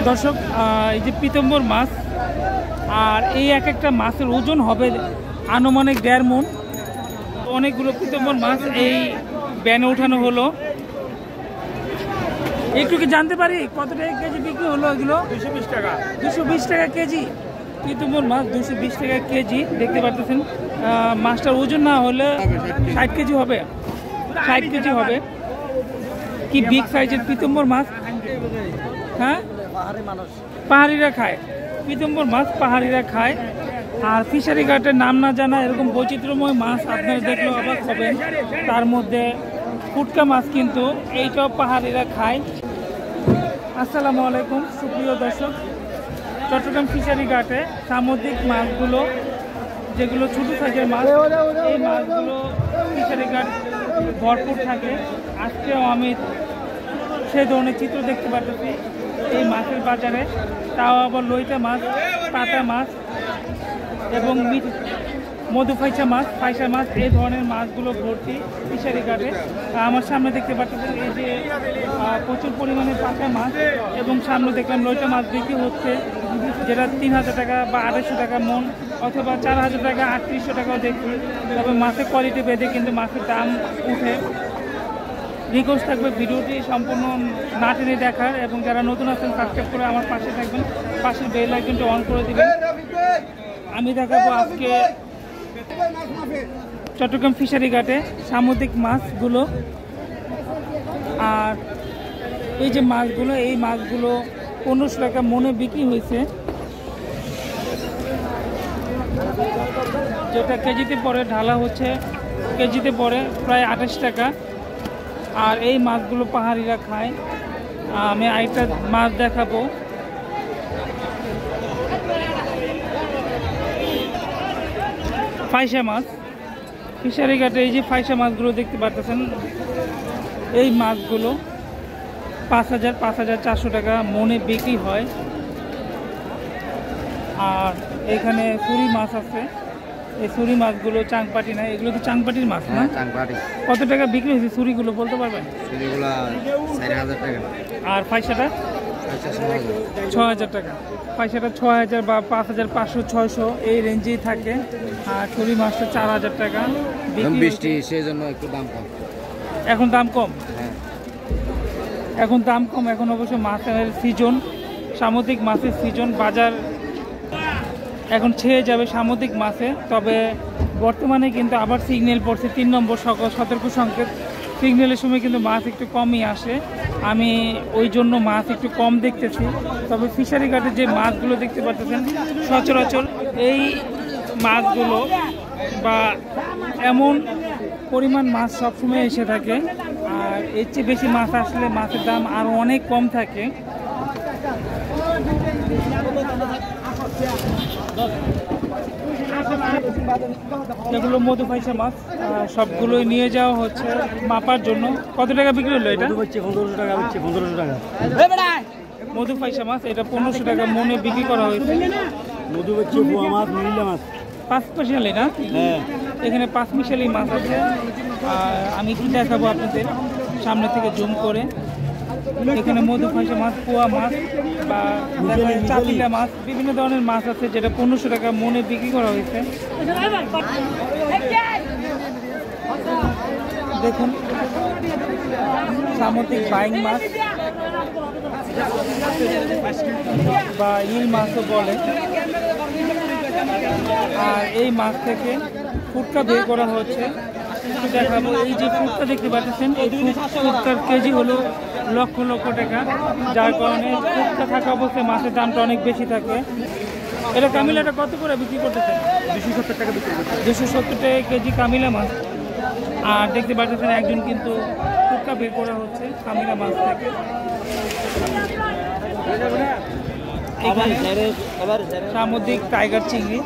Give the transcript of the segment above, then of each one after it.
দর্শক, এই যে পিতম্বর মাছ, আর এই এক একটা মাছের ওজন হবে আনুমানিক 1.5 মণ। অনেকগুলো পিতম্বর মাছ এই ব্যানে উঠানো হলো। একটু কি জানতে পারি কত টাকা কেজি বিক্রি হলো? এগুলো 220 টাকা। 220 টাকা কেজি পিতম্বর মাছ, 220 টাকা কেজি। দেখতে পাচ্ছেন মাছটার ওজন না হলে 60 কেজি হবে, 60 কেজি হবে। কি বিগ সাইজের পিতম্বর মাছ। হ্যাঁ, পাহাড়িরা খায় পিতম্বর মাছ, পাহাড়িরা খায়। আর ফিশারি ঘাটের নাম না জানা এরকম বৈচিত্র্যময় মাছ আপনারা দেখলেও অবাক হবেন। তার মধ্যে ফুটকা মাছ কিন্তু এইটাও পাহাড়িরা খায়। আসসালামু আলাইকুম সুপ্রিয় দর্শক, চট্টগ্রাম ফিশারি ঘাটে সামুদ্রিক মাছগুলো যেগুলো ছোটো সাইজের মাছ, এই মাছগুলো ফিশারি ঘাট ভরপুর থাকে। আজকেও আমি সেই ধরনের চিত্র দেখতে পাচ্ছি এই মাছের বাজারে। তাও আবার লইটা মাছ, পাতা মাছ এবং মধুফাইসা মাছ, ফাইসা মাছ, এই ধরনের মাছগুলো ভর্তি ফিশারি ঘাটে। আমার সামনে দেখতে পাচ্ছেন এই যে প্রচুর পরিমাণে পাতা মাছ, এবং সামনে দেখলাম লইটা মাছ বিক্রি হচ্ছে, যেটা 3000 টাকা বা 250 টাকা মন, অথবা 4000 টাকা, 3800 টাকাও দেখি। তবে মাছের কোয়ালিটি বেঁধে কিন্তু মাছের দাম উঠে। রিকোয়েস্ট থাকবে ভিডিওটি সম্পূর্ণ না টেনে দেখার, এবং যারা নতুন আছেন সাবস্ক্রাইব করে আমার পাশে থাকবেন, পাশের বেল আইকনটি অন করে দিবেন। আমি দেখাবো আজকে চট্টগ্রাম ফিশারি ঘাটে সামুদ্রিক মাছগুলো। আর এই যে মাছগুলো, এই মাছগুলো 1500 টাকা মনে বিক্রি হয়েছে, যেটা কেজিতে পরে ঢালা হচ্ছে, কেজিতে পরে প্রায় 28 টাকা। আর এই মাছগুলো পাহাড়িরা খায়। আমি আরেকটা মাছ দেখাবো, ফাইসা মাছ। ফিশারি ঘাটে এই যে ফাইসা মাছগুলো দেখতে পাচ্ছেন, এই মাছগুলো 5000-5400 টাকা মনে বিক্রি হয়। আর এখানে সুরি মাছ আছে, এই সুরি মাছগুলো চাংপাটি না, এগুলো তো চাংপাটির মাছ না? চাংপাটি। কত টাকা বিক্রি হয়েছে সুরিগুলো বলতে পারবেন? সুরিগুলো 4000 টাকা। আর ফাইসাটা 6000 টাকা। পয়সাটা 6000 বা 5500-600 এই রেঞ্জেই থাকে। আর ছুরি মাছটা 4000 টাকা বৃষ্টি, সেই জন্য একটু দাম কম। এখন দাম কম, হ্যাঁ এখন দাম কম। এখন অবশ্য মাছের সিজন, সামুদ্রিক মাছের সিজন। বাজার এখন ছেয়ে যাবে সামুদ্রিক মাছে। তবে বর্তমানে কিন্তু আবার সিগন্যাল পড়ছে 3 নম্বর সতর্ক সংকেত। সিগন্যালের সময় কিন্তু মাছ একটু কমই আসে, আমি ওই জন্য মাছ একটু কম দেখতেছি। তবে ফিশারি ঘাটে যে মাছগুলো দেখতে পাচ্ছেন, সচরাচর এই মাছগুলো বা এমন পরিমাণ মাছ সবসময় এসে থাকে। আর এর চেয়ে বেশি মাছ আসলে মাছের দাম আরও অনেক কম থাকে। এগুলো মধুফাইসা মাছ, সবগুলোই নিয়ে যাওয়া হচ্ছে মাপার জন্য। কত টাকা বিক্রি হলো এটা? 1500 টাকা। 1500 টাকা মধুফাইসা মাছ, এটা 1500 টাকা মনে বিক্রি করা হয়েছে। মধু হচ্ছে পোয়া মাছ, মিরিলা মাছ, 5 মিশালি না? হ্যাঁ এখানে 5 মিশালি মাছ আছে। আমি কি দেখাবো আপনাদের সামনে থেকে জুম করে। এখানে মধুফাইসা মাছ, পোয়া মাছ বা চাপিলা মাছ, বিভিন্ন ধরনের মাছ আছে, যেটা 1500 টাকা মনে বিক্রি করা হয়েছে। দেখুন সামুদ্রিক বাইং মাছ বা ইল মাছও বলে। আর এই মাছ থেকে ফুটকা বের করা হচ্ছে, একটু দেখাবো। এই যে ফুটকা দেখতে পাচ্ছেন, এই ফুটকার কেজি হলো লক্ষ লক্ষ টাকা, যার কারণে ফুটকা থাকা অবস্থায় মাছের দামটা অনেক বেশি থাকে। এটা কামিলাটা কত করে বিক্রি করতেছেন? 270 টাকা বিক্রি করতে। 270 টাকা কেজি কামিলা মাছ। আর দেখতে পাচ্ছেন একজন কিন্তু ফুটকা বের করা হচ্ছে কামিলা মাছ থেকে। সামুদ্রিক টাইগার চিংড়ি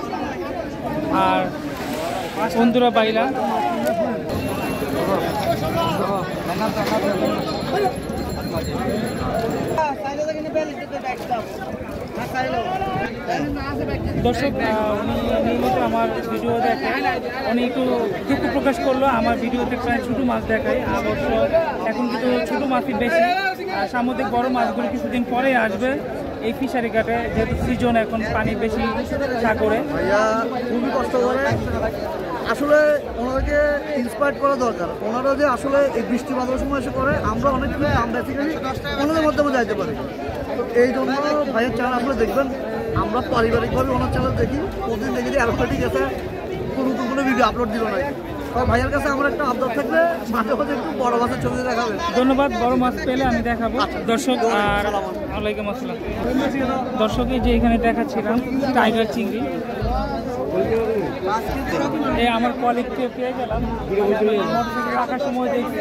আর বন্ধুরা বাইলা। দর্শক, উনি নিয়মিত আমার ভিডিও দেখে, উনি একটু দুঃখ প্রকাশ করলো আমার ভিডিওতে প্রায় ছোটো মাছ দেখায়। অবশ্য এখন কিন্তু ছোটো মাছই বেশি, আর সামুদ্রিক বড় মাছগুলো কিছুদিন পরে আসবে। এই ফিশারি ঘাটে, যেহেতু সিজন এখন পানি বেশি সাগরে। ভাইয়া খুবই কষ্ট করে, আসলে ওনাদেরকে ইন্সপায়ার করা দরকার। ওনারা যে আসলে এই বৃষ্টি বাদল সময় এসে করে, আমরা অনেক আমরা বেসিক্যালি ওনাদের মাধ্যমে যাইতে পারি। তো এই জন্য ভাইয়ের চ্যানেল আসলে দেখবেন, আমরা পারিবারিকভাবে ওনার চ্যানেল দেখি, প্রতিদিন দেখি যে অ্যালোপ্যাথিক গেছে নতুন কোনো ভিডিও আপলোড দিল না। ভাইয়ের কাছে আমার একটা আবদার থাকবে, মাঝে মাঝে একটু বড় মাছের ছবি দেখাবে। ধন্যবাদ, বড় মাছ পেলে আমি দেখাবো দর্শক। আর ওয়ালাইকুম আসসালাম দর্শকে, যে এখানে দেখাচ্ছিলাম টাইগার চিংড়ি, এই আমার কলিগকে পেয়ে গেলাম। মোটরসাইকেল রাখার সময় দেখছি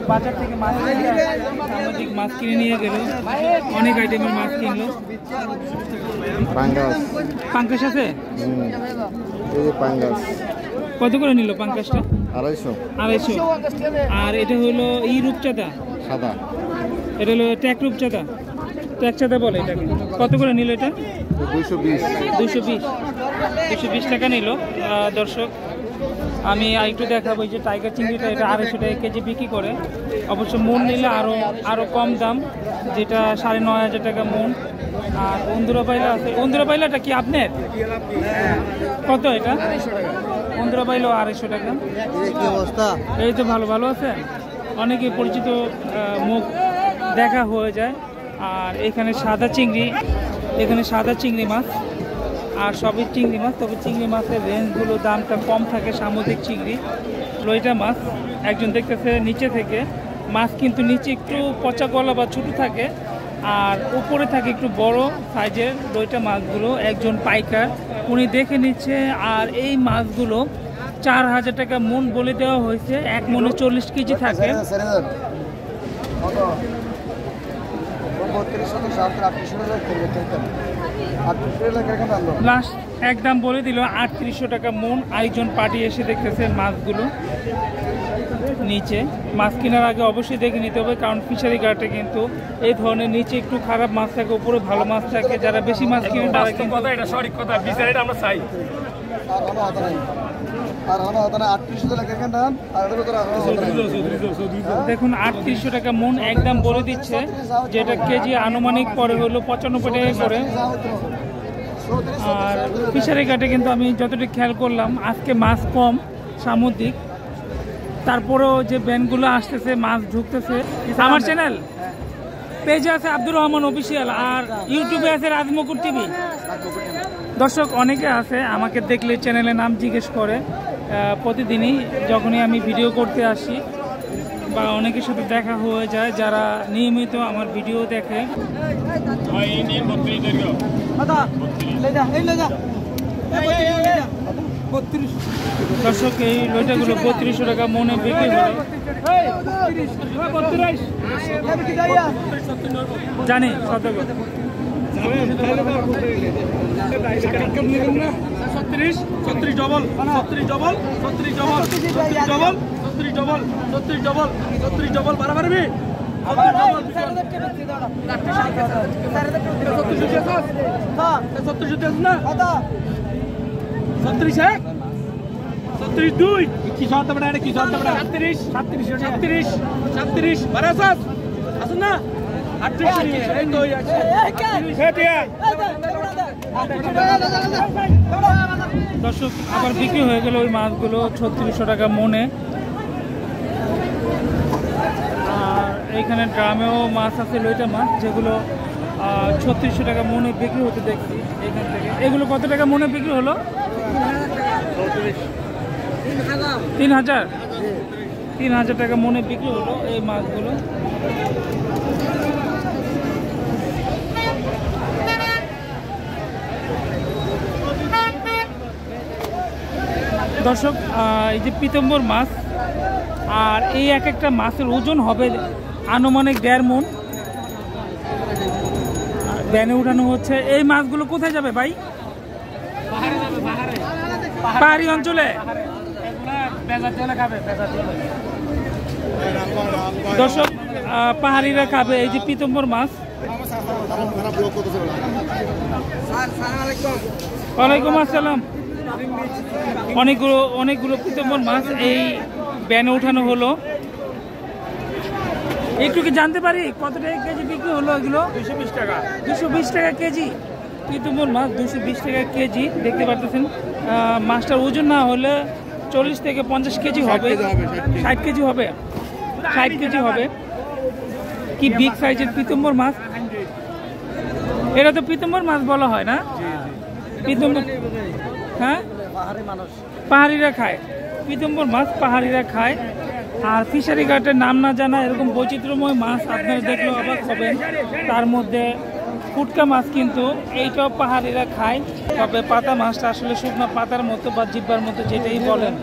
বাজার থেকে মাছ সামুদ্রিক মাছ কিনে নিয়ে গেল, অনেক আইটেমের মাছ কিনলো। পাঙ্কাশ আছে, কত করে নিল পাঙ্কাশটা? 250। আর এটা হলো রূপচাঁদা সাদা, এটা হলো ট্যাক রূপচাঁদা, ট্যাক চাঁদা বলে এটাকে। কত করে নিল এটা? 220 টাকা নিল। দর্শক আমি আরেকটু দেখাবো, যে টাইগার চিংড়িটা, এটা 250 টাকা কেজি বিক্রি করে। অবশ্য মন নিলে আরও কম দাম, যেটা 9500 টাকা মন। আর বন্ধুরা পাইলা আছে, বন্ধুরা পাইলাটা কি আপনার? কত এটা? বন্ধুরা পাইলো 250 টাকা। এই তো ভালো আছে, অনেকে পরিচিত মুখ দেখা হয়ে যায়। আর এখানে সাদা চিংড়ি মাছ, আর সবই চিংড়ি মাছ। তবে চিংড়ি মাছের রেঞ্জগুলো দামটা কম থাকে। সামুদ্রিক চিংড়ি, লইটা মাছ, একজন দেখতেছে নিচে থেকে মাছ, কিন্তু নিচে একটু পচা গলা বা ছোটো থাকে, আর উপরে থাকে একটু বড় সাইজের লইটা মাছগুলো। একজন পাইকার, উনি দেখে নিচ্ছে। আর এই মাছগুলো 4000 টাকা মন বলে দেওয়া হয়েছে। এক মনে 40 কেজি থাকে। লাস্ট একদম বলে দিল 3800 টাকা মন। আরেকজন পার্টি এসে দেখতেছে মাছগুলো নিচে। মাছ কেনার আগে অবশ্যই দেখে নিতে হবে, কারণ ফিশারি ঘাটে কিন্তু এই ধরনের নিচে একটু খারাপ মাছ থাকে, উপরে ভালো মাছ থাকে। যারা বেশি মাছ কিনে তারা কিন্তু সঠিক কথা, ফিশারিটা আমরা চাই। দেখুন 3800 টাকা মন একদম বলে দিচ্ছে, যেটা কেজি আনুমানিক পরে হলো 95 টাকা করে। আর ফিশারি ঘাটে কিন্তু আমি যতটুকু খেয়াল করলাম, আজকে মাছ কম সামুদ্রিক, তারপরেও যে ব্যান্ডগুলো আসতেছে, মাছ ঢুকতেছে। আমার চ্যানেল পেজে আছে আব্দুর রহমান অফিসিয়াল, আর ইউটিউবে আছে রাজমকুর টিভি। দর্শক অনেকে আছে আমাকে দেখলে চ্যানেলের নাম জিজ্ঞেস করে প্রতিদিনই, যখনই আমি ভিডিও করতে আসি, বা অনেকের সাথে দেখা হয়ে যায় যারা নিয়মিত আমার ভিডিও দেখে। দর্শক এই লইটাগুলো 3200 টাকা মনে বিক্রি হলো। জানি সতর্ক 36 ডবল বাড়াবাড়ি দর্শক আবার বিক্রি হয়ে গেল ওই মাছগুলো 3600 টাকা মনে। আর এইখানে ড্রামেও মাছ আছে, লইটা মাছ, যেগুলো 3600 টাকা মনে বিক্রি হতে দেখছি এখান থেকে। এগুলো কত টাকা মনে বিক্রি হলো? 3000 টাকা মনে বিক্রি হলো এই মাছগুলো। দর্শক এই যে পিতম্বর মাছ, আর এই একটা মাছের ওজন হবে আনুমানিক 1.5 মণ। ব্যানে উঠানো হচ্ছে। এই মাছগুলো কোথায় যাবে ভাই? পাহাড়ি অঞ্চলে দর্শক পাহাড়িরা খাবে এই যে পিতম্বর মাছ। ওয়ালাইকুম আসসালাম। অনেকগুলো পিতম্বর মাছ এই ব্যানে উঠানো হলো। একটু কি জানতে পারি কত টাকা কেজি বিক্রি হলো এগুলো? 220 টাকা। 220 টাকা কেজি। পিতম্বর মাছ 220 টাকা কেজি দেখতে পারতেছেন। মাছটার ওজন না হলে 40 থেকে 50 কেজি হবে, 60 কেজি হবে, 60 কেজি হবে। কি বিগ সাইজের পিতম্বর মাছ। এটা তো পিতম্বর মাছ বলা হয় না? পিতম্বর, হ্যাঁ, পাহাড়িরা খায় পিতম্বর মাছ, পাহাড়িরা খায়। আর ফিশারি ঘাটের নাম না জানা এরকম বৈচিত্র্যময় মাছ আপনারা দেখলেও অবাক হবেন। তার মধ্যে ফুটকা মাছ কিন্তু এইটাও পাহাড়িরা খায়, তবে পাতা মাছটা আসলে শুকনো পাতার মতো বা জিব্বার মতো যেটাই বলেন।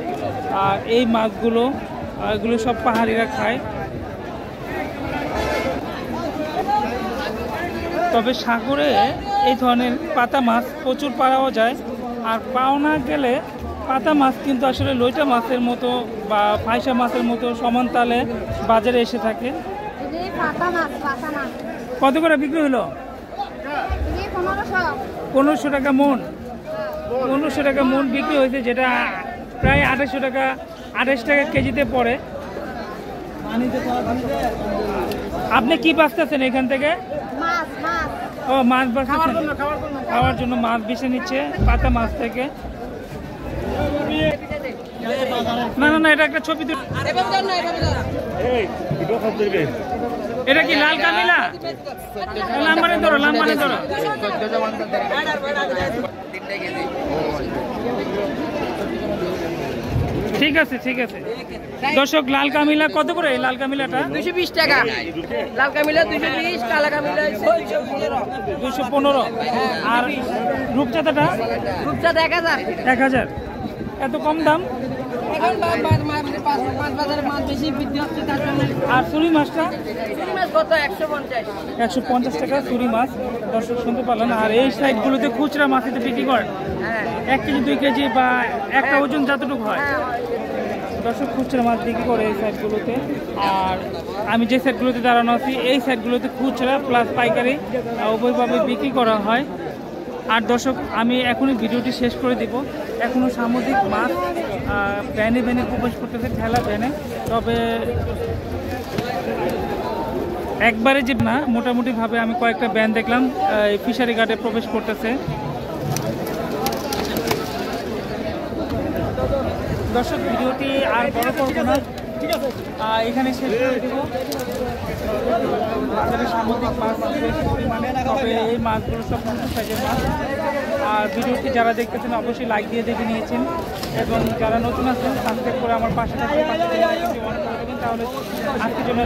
আর এই মাছগুলো এগুলো সব পাহাড়িরা খায়। তবে সাগরে এই ধরনের পাতা মাছ প্রচুর পাওয়া যায়। আর পাওয়া না গেলে পাতা মাছ কিন্তু আসলে লইটা মাছের মতো বা ফাইসা মাছের মতো সমান তালে বাজারে এসে থাকে। কত করে বিক্রি হলো? 1500 টাকা মন। 1500 টাকা মন বিক্রি হয়েছে, যেটা প্রায় 2800 টাকা, 28 টাকা কেজিতে পড়ে। আপনি কি বাঁচতেছেন এখান থেকে? ও মাছ বাঁচতেছেন, খাওয়ার জন্য মাছ বেছে নিচ্ছে পাতা মাছ থেকে। না না না, এটা একটা ছবি। এটা কি লাল কামিলা? লাম্বারে ধরো, লাম্বারে ধরো। ঠিক আছে, ঠিক আছে। দর্শক, লাল কামিলা কত করে? লাল কামিলাটা 220 টাকা। লাল কামিলা 220, কালা কামিলা 215। আর রূপচাঁদাটা? রূপচাঁদা 1000। 1000। এত কম দাম? এখন মাছ বাজারে মাছ বেশি বৃদ্ধি হচ্ছে, তার জন্য। আর চুরি মাছটা? চুরি মাছ কত? 150। 150 টাকা চুরি মাছ। দর্শক শুনতে পারলেন। আর এই সাইডগুলোতে খুচরা মাছতে বিক্রি করেন? হ্যাঁ, 1 কেজি 2 কেজি বা একটা ওজন যতটুকু হয়। দর্শক খুচরা মাছ বিক্রি করে এই সাইডগুলোতে। আর আমি যে সাইডগুলোতে দাঁড়ানো আছি এই সাইডগুলোতে খুচরা প্লাস পাইকারি উভয়ভাবে বিক্রি করা হয়। আর দর্শক, আমি এখনই ভিডিওটি শেষ করে দিব। এখনও সামুদ্রিক মাছ ভ্যানে ভ্যানে প্রবেশ করতেছে, ঠেলা ভ্যানে। তবে একবারে যে না, মোটামুটিভাবে আমি কয়েকটা ভ্যান দেখলাম এই ফিশারি ঘাটে প্রবেশ করতেছে। দর্শক, ভিডিওটি আর বড় করবো না, ঠিক আছে, এখানে শেষ করে দেব। বাজারে সামুদ্রিক মাছ বেশ পরিমাণে, তবে এই মাছগুলো সব ছোটো সাইজের মাছ। আর ভিডিওটি যারা দেখতেছেন অবশ্যই লাইক দিয়ে দেখে নিয়েছেন, এবং যারা নতুন আছেন সাবস্ক্রাইব করে আমার পাশে থাকবেন, তাহলে আজকের জন্য